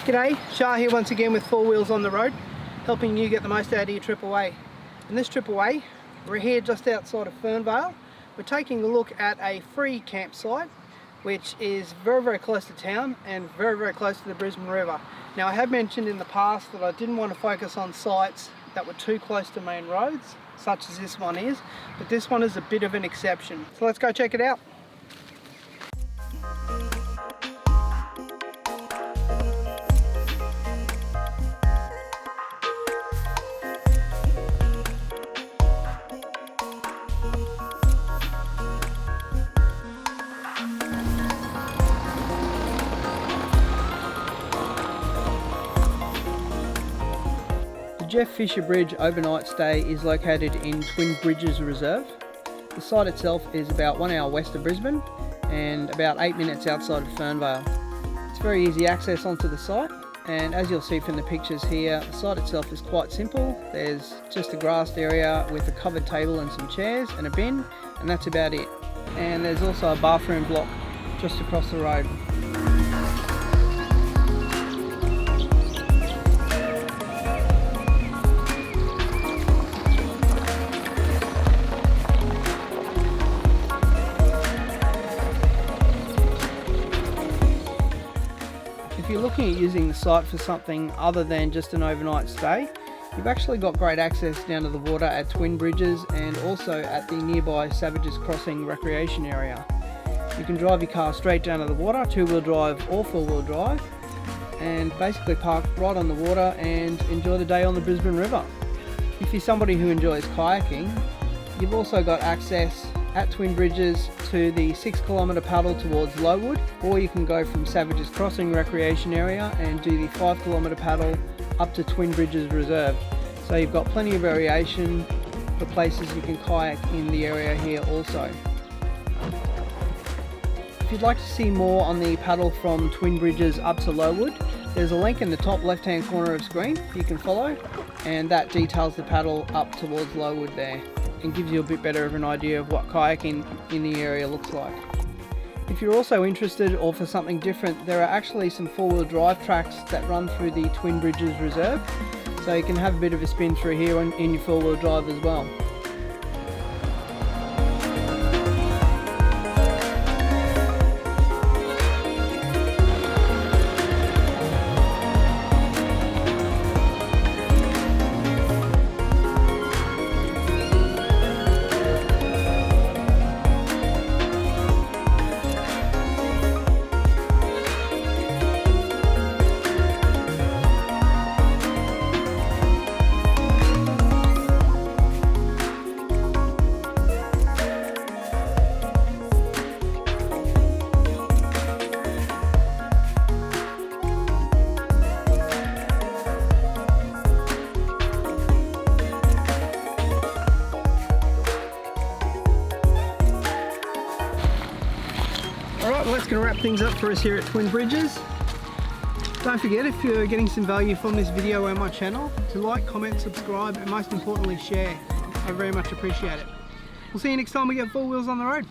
G'day, Shah here once again with 4 Wheels on the Road, helping you get the most out of your trip away. And this trip away, we're here just outside of Fernvale. We're taking a look at a free campsite which is very close to town and very close to the Brisbane River. Now I have mentioned in the past that I didn't want to focus on sites that were too close to main roads, such as this one is, but this one is a bit of an exception. So let's go check it out. The Geoff Fisher Bridge overnight stay is located in Twin Bridges Reserve. The site itself is about 1 hour west of Brisbane and about 8 minutes outside of Fernvale. It's very easy access onto the site, and as you'll see from the pictures here, the site itself is quite simple. There's just a grassed area with a covered table and some chairs and a bin, and that's about it. And there's also a bathroom block just across the road. If you're looking at using the site for something other than just an overnight stay, you've actually got great access down to the water at Twin Bridges and also at the nearby Savages Crossing recreation area. You can drive your car straight down to the water, 2-wheel drive or 4-wheel drive, and basically park right on the water and enjoy the day on the Brisbane River. If you're somebody who enjoys kayaking, you've also got access at Twin Bridges to the 6-kilometre paddle towards Lowood, or you can go from Savages Crossing recreation area and do the 5-kilometre paddle up to Twin Bridges Reserve. So you've got plenty of variation for places you can kayak in the area here also. If you'd like to see more on the paddle from Twin Bridges up to Lowood, there's a link in the top left hand corner of screen you can follow, and that details the paddle up towards Lowood there and gives you a bit better of an idea of what kayaking in the area looks like. If you're also interested, or for something different, there are actually some 4-wheel drive tracks that run through the Twin Bridges Reserve, so you can have a bit of a spin through here in your 4-wheel drive as well. Alright, well that's going to wrap things up for us here at Twin Bridges. Don't forget, if you're getting some value from this video and my channel, to like, comment, subscribe, and most importantly share. I very much appreciate it. We'll see you next time we get 4 Wheels on the Road.